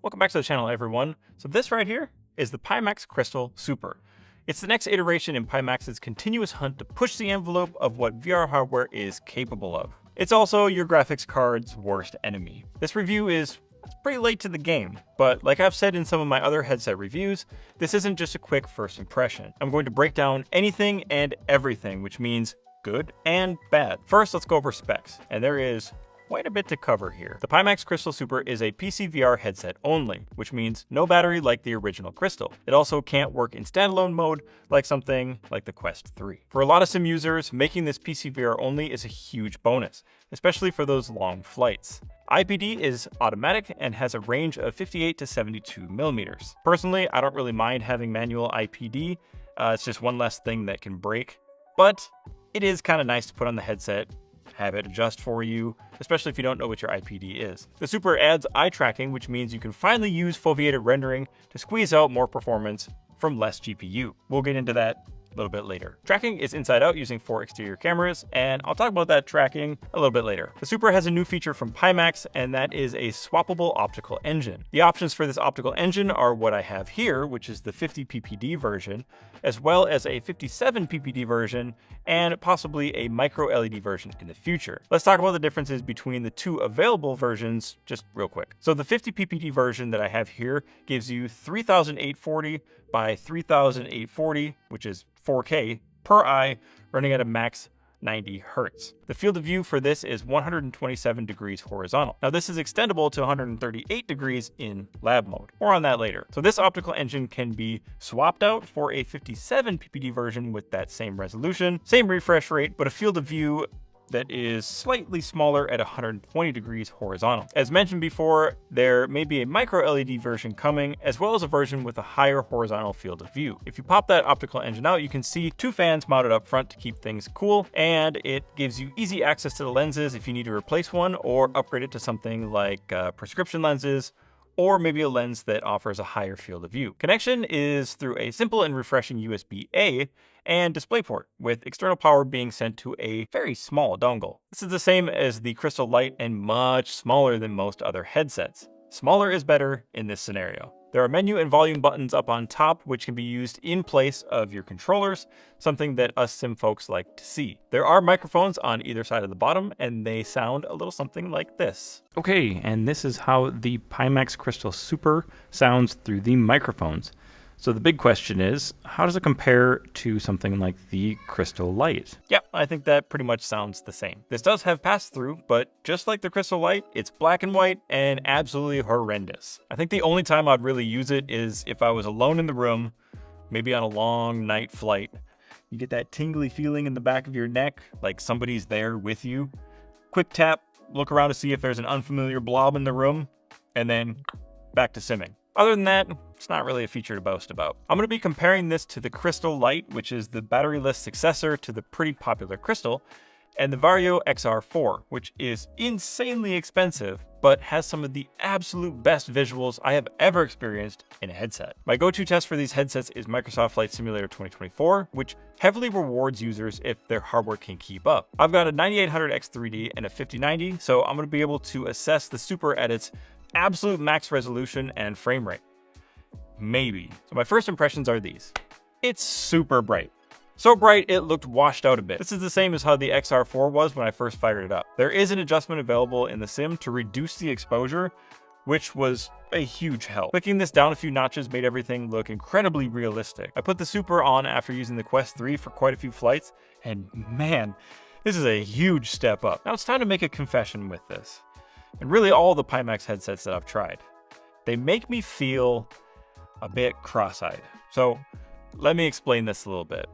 Welcome back to the channel, everyone. So this right here is the Pimax Crystal Super. It's the next iteration in Pimax's continuous hunt to push the envelope of what VR hardware is capable of. It's also your graphics card's worst enemy. This review is pretty late to the game, but like I've said in some of my other headset reviews, this isn't just a quick first impression. I'm going to break down anything and everything, which means good and bad. First, let's go over specs, and there is quite a bit to cover here. The Pimax Crystal Super is a PC VR headset only, which means no battery like the original Crystal. It also can't work in standalone mode like something like the Quest 3. For a lot of sim users, making this PC VR only is a huge bonus, especially for those long flights. IPD is automatic and has a range of 58 to 72 millimeters. Personally, I don't really mind having manual IPD. It's just one less thing that can break, but it is kind of nice to put on the headset, have it adjust for you, especially if you don't know what your IPD is. The Super adds eye tracking, which means you can finally use foveated rendering to squeeze out more performance from less GPU. We'll get into that a little bit later. Tracking is inside out using 4 exterior cameras, and I'll talk about that tracking a little bit later. The Super has a new feature from Pimax, and that is a swappable optical engine. The options for this optical engine are what I have here, which is the 50 ppd version, as well as a 57 ppd version, and possibly a micro LED version in the future. Let's talk about the differences between the two available versions just real quick. So the 50 ppd version that I have here gives you 3840 by 3840, which is 4K per eye, running at a max 90 Hertz. The field of view for this is 127 degrees horizontal. Now this is extendable to 138 degrees in lab mode. More on that later. So this optical engine can be swapped out for a 57 ppd version with that same resolution, same refresh rate, but a field of view that is slightly smaller at 120 degrees horizontal. As mentioned before, there may be a micro LED version coming, as well as a version with a higher horizontal field of view. If you pop that optical engine out, you can see 2 fans mounted up front to keep things cool, and it gives you easy access to the lenses if you need to replace one or upgrade it to something like prescription lenses, or maybe a lens that offers a higher field of view. Connection is through a simple and refreshing USB-A and DisplayPort, with external power being sent to a very small dongle. This is the same as the Crystal Lite and much smaller than most other headsets. Smaller is better in this scenario. There are menu and volume buttons up on top, which can be used in place of your controllers, something that us sim folks like to see. There are microphones on either side of the bottom, and they sound a little something like this. Okay, and this is how the Pimax Crystal Super sounds through the microphones. So the big question is, how does it compare to something like the Crystal Lite? Yeah, I think that pretty much sounds the same. This does have pass-through, but just like the Crystal Lite, it's black and white and absolutely horrendous. I think the only time I'd really use it is if I was alone in the room, maybe on a long night flight. You get that tingly feeling in the back of your neck, like somebody's there with you. Quick tap, look around to see if there's an unfamiliar blob in the room, and then back to simming. Other than that, it's not really a feature to boast about. I'm going to be comparing this to the Crystal Lite, which is the batteryless successor to the pretty popular Crystal, and the Vario XR4, which is insanely expensive, but has some of the absolute best visuals I have ever experienced in a headset. My go-to test for these headsets is Microsoft Flight Simulator 2024, which heavily rewards users if their hardware can keep up. I've got a 9800X3D and a 5090, so I'm going to be able to assess the Super at its absolute max resolution and frame rate. Maybe. So my first impressions are these. It's super bright. So bright, it looked washed out a bit. This is the same as how the XR4 was when I first fired it up. There is an adjustment available in the sim to reduce the exposure, which was a huge help. Clicking this down a few notches made everything look incredibly realistic. I put the Super on after using the Quest 3 for quite a few flights, and man, this is a huge step up. Now it's time to make a confession with this. And really all the Pimax headsets that I've tried, they make me feel a bit cross-eyed. So let me explain this a little bit.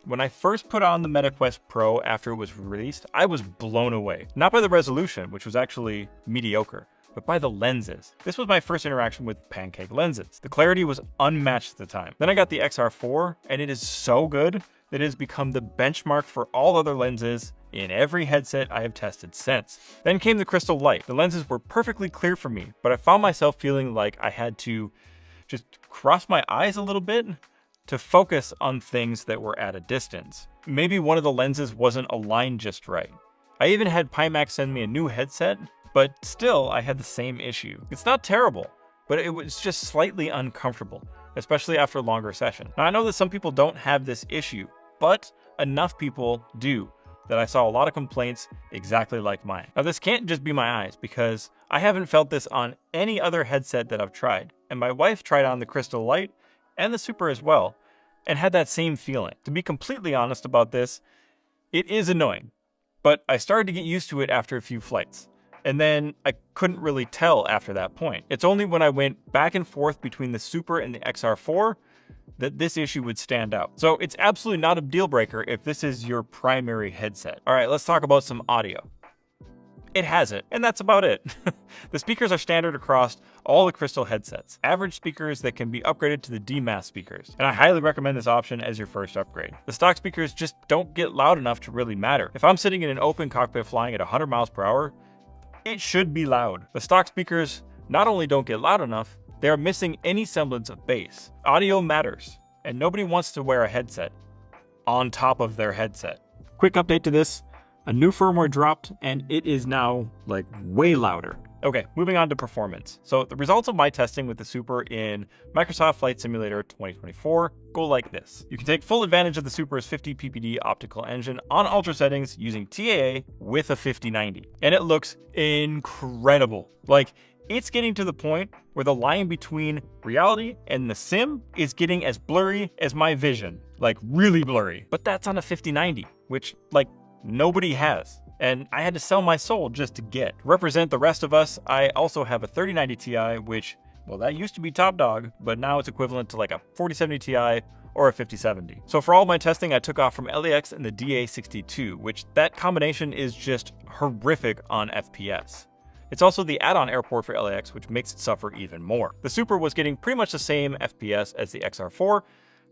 When I first put on the MetaQuest Pro after it was released, I was blown away. Not by the resolution, which was actually mediocre, but by the lenses. This was my first interaction with pancake lenses. The clarity was unmatched at the time. Then I got the XR4, and it is so good that it has become the benchmark for all other lenses in every headset I have tested since. Then came the Crystal Lite. The lenses were perfectly clear for me, but I found myself feeling like I had to just cross my eyes a little bit to focus on things that were at a distance. Maybe one of the lenses wasn't aligned just right. I even had Pimax send me a new headset, but still I had the same issue. It's not terrible, but it was just slightly uncomfortable, especially after a longer session. Now I know that some people don't have this issue, but enough people do that I saw a lot of complaints exactly like mine. Now this can't just be my eyes, because I haven't felt this on any other headset that I've tried, and my wife tried on the Crystal Lite and the Super as well, and had that same feeling. To be completely honest about this, it is annoying, but I started to get used to it after a few flights, and then I couldn't really tell after that point. It's only when I went back and forth between the Super and the XR4 that this issue would stand out. So it's absolutely not a deal breaker if this is your primary headset. All right, let's talk about some audio. It has it, and that's about it. The speakers are standard across all the Crystal headsets. Average speakers that can be upgraded to the DMAS speakers, and I highly recommend this option as your first upgrade. The stock speakers just don't get loud enough to really matter. If I'm sitting in an open cockpit flying at 100 miles per hour, it should be loud. The stock speakers not only don't get loud enough, they are missing any semblance of bass. Audio matters, and nobody wants to wear a headset on top of their headset. Quick update to this, a new firmware dropped, and it is now like way louder. Okay, moving on to performance. So the results of my testing with the Super in Microsoft Flight Simulator 2024 go like this. You can take full advantage of the Super's 50 ppd optical engine on ultra settings using TAA with a 5090, and it looks incredible. Like, it's getting to the point where the line between reality and the sim is getting as blurry as my vision, like really blurry. But that's on a 5090, which like nobody has. And I had to sell my soul just to get. To represent the rest of us, I also have a 3090 Ti, which, well, that used to be top dog, but now it's equivalent to like a 4070 Ti or a 5070. So for all my testing, I took off from LAX and the DA62, which that combination is just horrific on FPS. It's also the add-on airport for LAX, which makes it suffer even more. The Super was getting pretty much the same FPS as the XR4,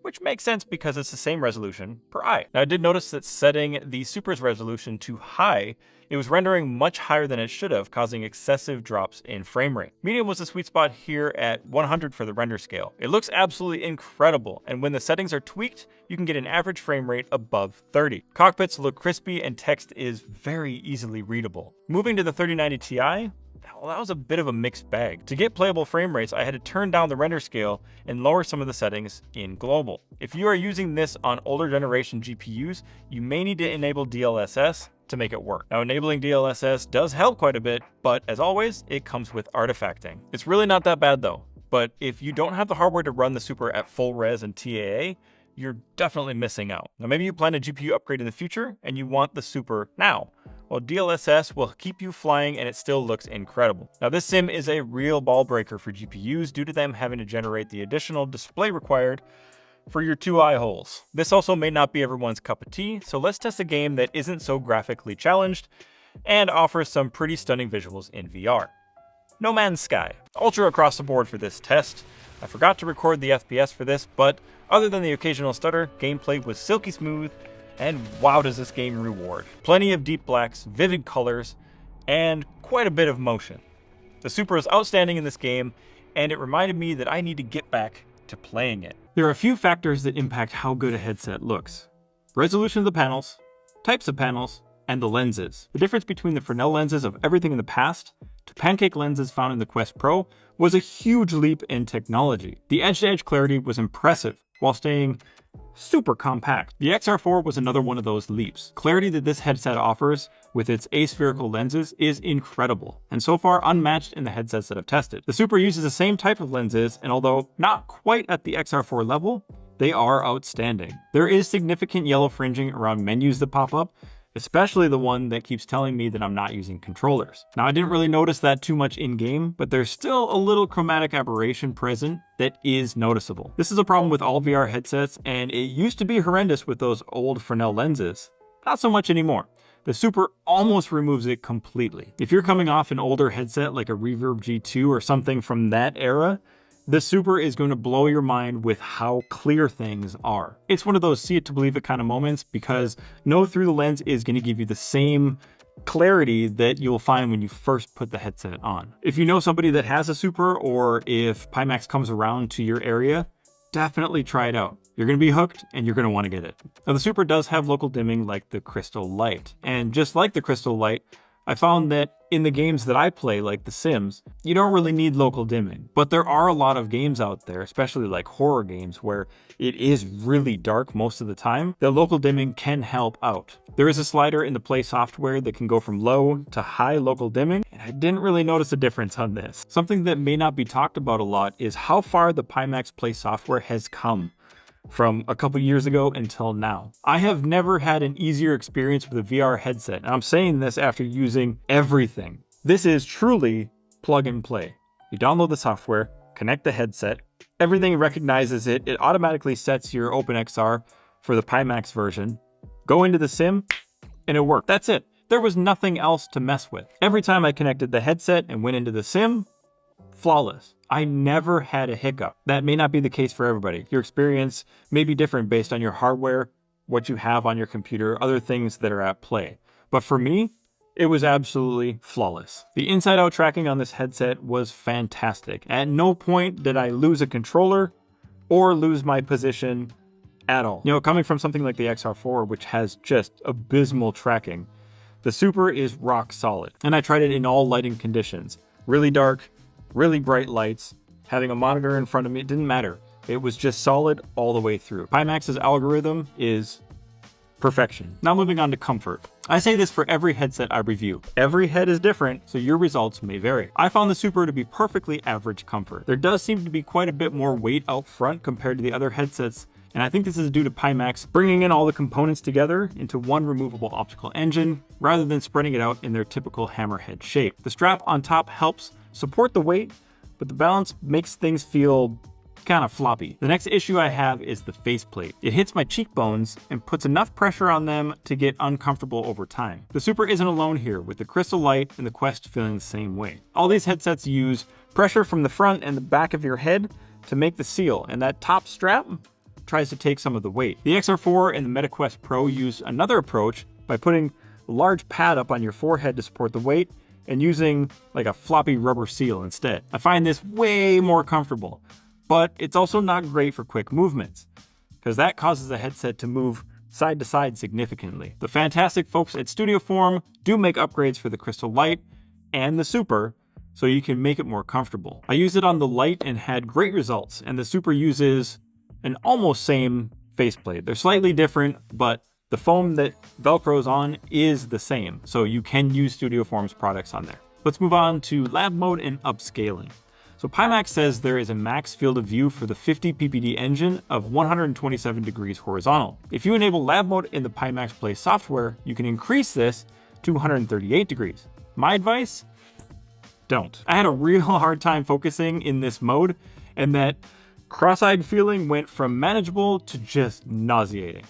which makes sense because it's the same resolution per eye. Now I did notice that setting the Super's resolution to high, it was rendering much higher than it should have, causing excessive drops in frame rate. Medium was the sweet spot here at 100 for the render scale. It looks absolutely incredible, and when the settings are tweaked, you can get an average frame rate above 30. Cockpits look crispy and text is very easily readable. Moving to the 3090 Ti, well, that was a bit of a mixed bag. To get playable frame rates, I had to turn down the render scale and lower some of the settings in global. If you are using this on older generation GPUs, you may need to enable DLSS to make it work. Now, enabling DLSS does help quite a bit, but as always, it comes with artifacting. It's really not that bad though, but if you don't have the hardware to run the Super at full res and TAA, you're definitely missing out. Now, maybe you plan a GPU upgrade in the future and you want the Super now. Well, DLSS will keep you flying and it still looks incredible. Now, this sim is a real ball breaker for GPUs due to them having to generate the additional display required for your two eye holes. This also may not be everyone's cup of tea, so let's test a game that isn't so graphically challenged and offers some pretty stunning visuals in VR. No Man's Sky. Ultra across the board for this test. I forgot to record the FPS for this, but other than the occasional stutter, gameplay was silky smooth, and wow does this game reward. Plenty of deep blacks, vivid colors, and quite a bit of motion. The Super is outstanding in this game, and it reminded me that I need to get back to playing it. There are a few factors that impact how good a headset looks. Resolution of the panels, types of panels, and the lenses. The difference between the Fresnel lenses of everything in the past to pancake lenses found in the Quest Pro was a huge leap in technology. The edge-to-edge clarity was impressive while staying super compact. The XR4 was another one of those leaps. Clarity that this headset offers with its aspherical lenses is incredible, and so far unmatched in the headsets that I've tested. The Super uses the same type of lenses, and although not quite at the XR4 level, they are outstanding. There is significant yellow fringing around menus that pop up, especially the one that keeps telling me that I'm not using controllers. Now, I didn't really notice that too much in-game, but there's still a little chromatic aberration present that is noticeable. This is a problem with all VR headsets, and it used to be horrendous with those old Fresnel lenses. Not so much anymore. The Super almost removes it completely. If you're coming off an older headset like a Reverb G2 or something from that era, the Super is going to blow your mind with how clear things are. It's one of those see it to believe it kind of moments, because no through the lens is going to give you the same clarity that you'll find when you first put the headset on. If you know somebody that has a Super, or if Pimax comes around to your area, definitely try it out. You're going to be hooked and you're going to want to get it. Now, the Super does have local dimming like the Crystal Lite, and just like the Crystal Lite, I found that in the games that I play, like The Sims, you don't really need local dimming. But there are a lot of games out there, especially like horror games, where it is really dark most of the time. The local dimming can help out. There is a slider in the Play software that can go from low to high local dimming, and I didn't really notice a difference on this. Something that may not be talked about a lot is how far the Pimax Play software has come from a couple years ago until now. I have never had an easier experience with a VR headset, and I'm saying this after using everything. This is truly plug and play. You download the software, connect the headset, everything recognizes it, it automatically sets your OpenXR for the Pimax version, go into the sim, and it worked. That's it. There was nothing else to mess with. Every time I connected the headset and went into the sim, flawless. I never had a hiccup. That may not be the case for everybody. Your experience may be different based on your hardware, what you have on your computer, other things that are at play. But for me, it was absolutely flawless. The inside-out tracking on this headset was fantastic. At no point did I lose a controller or lose my position at all. You know, coming from something like the XR4, which has just abysmal tracking, the Super is rock solid. And I tried it in all lighting conditions. Really dark, really bright lights, having a monitor in front of me, it didn't matter. It was just solid all the way through. Pimax's algorithm is perfection. Now moving on to comfort. I say this for every headset I review. Every head is different, so your results may vary. I found the Super to be perfectly average comfort. There does seem to be quite a bit more weight out front compared to the other headsets, and I think this is due to Pimax bringing in all the components together into one removable optical engine, rather than spreading it out in their typical hammerhead shape. The strap on top helps support the weight, but the balance makes things feel kind of floppy. The next issue I have is the faceplate. It hits my cheekbones and puts enough pressure on them to get uncomfortable over time. The Super isn't alone here, with the Crystal Light and the Quest feeling the same way. All these headsets use pressure from the front and the back of your head to make the seal, and that top strap tries to take some of the weight. The XR4 and the MetaQuest Pro use another approach by putting a large pad up on your forehead to support the weight, and using like a floppy rubber seal instead. I find this way more comfortable, but it's also not great for quick movements, because that causes the headset to move side to side significantly. The fantastic folks at Studioform do make upgrades for the Crystal Light and the Super, so you can make it more comfortable. I used it on the Light and had great results, and the Super uses an almost same faceplate. They're slightly different, but the foam that Velcros on is the same, so you can use Studioform's products on there. Let's move on to lab mode and upscaling. So Pimax says there is a max field of view for the 50 ppd engine of 127 degrees horizontal. If you enable lab mode in the Pimax Play software, you can increase this to 138 degrees. My advice? Don't. I had a real hard time focusing in this mode, and that cross-eyed feeling went from manageable to just nauseating.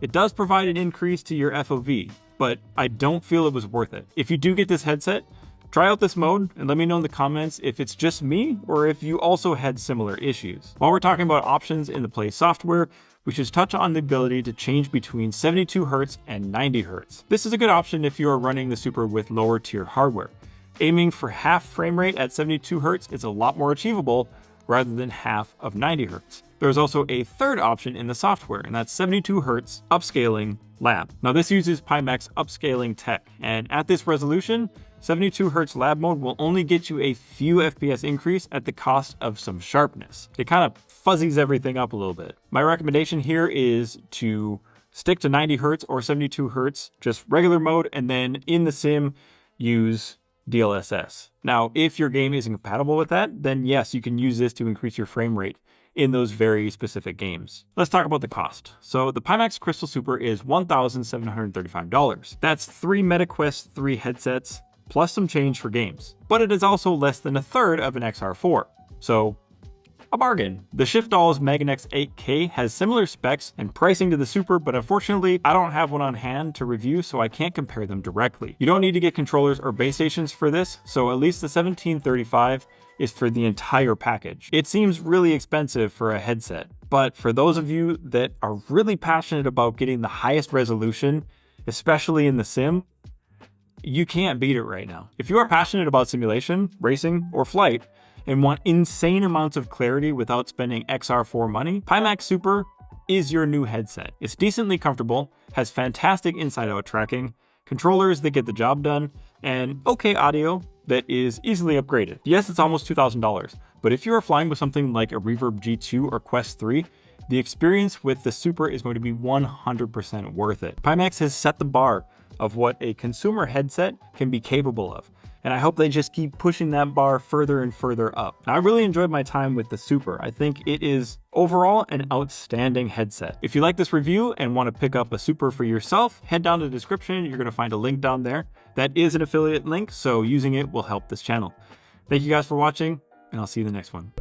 It does provide an increase to your FOV, but I don't feel it was worth it. If you do get this headset, try out this mode and let me know in the comments if it's just me or if you also had similar issues. While we're talking about options in the Play software, we should touch on the ability to change between 72 Hz and 90 Hz. This is a good option if you are running the Super with lower tier hardware. Aiming for half frame rate at 72 Hz is a lot more achievable rather than half of 90 Hz. There's also a third option in the software, and that's 72 Hz upscaling lab. Now this uses Pimax upscaling tech, and at this resolution, 72 Hz lab mode will only get you a few FPS increase at the cost of some sharpness. It kind of fuzzies everything up a little bit. My recommendation here is to stick to 90 Hz or 72 Hz, just regular mode, and then in the sim, use DLSS. Now, if your game isn't compatible with that, then yes, you can use this to increase your frame rate in those very specific games. Let's talk about the cost. So the Pimax Crystal Super is $1,735. That's 3 MetaQuest 3 headsets, plus some change for games. But it is also less than a third of an XR4. So a bargain. The Shift-All's Maganex 8K has similar specs and pricing to the Super, but unfortunately, I don't have one on hand to review, so I can't compare them directly. You don't need to get controllers or base stations for this, so at least the 1735 is for the entire package. It seems really expensive for a headset, but for those of you that are really passionate about getting the highest resolution, especially in the sim, you can't beat it right now. If you are passionate about simulation, racing, or flight, and want insane amounts of clarity without spending XR4 money, Pimax Super is your new headset. It's decently comfortable, has fantastic inside-out tracking, controllers that get the job done, and okay audio that is easily upgraded. Yes, it's almost $2,000, but if you are flying with something like a Reverb G2 or Quest 3, the experience with the Super is going to be 100% worth it. Pimax has set the bar of what a consumer headset can be capable of, and I hope they just keep pushing that bar further and further up. Now, I really enjoyed my time with the Super. I think it is overall an outstanding headset. If you like this review and want to pick up a Super for yourself, head down to the description. You're going to find a link down there. That is an affiliate link, so using it will help this channel. Thank you guys for watching, and I'll see you in the next one.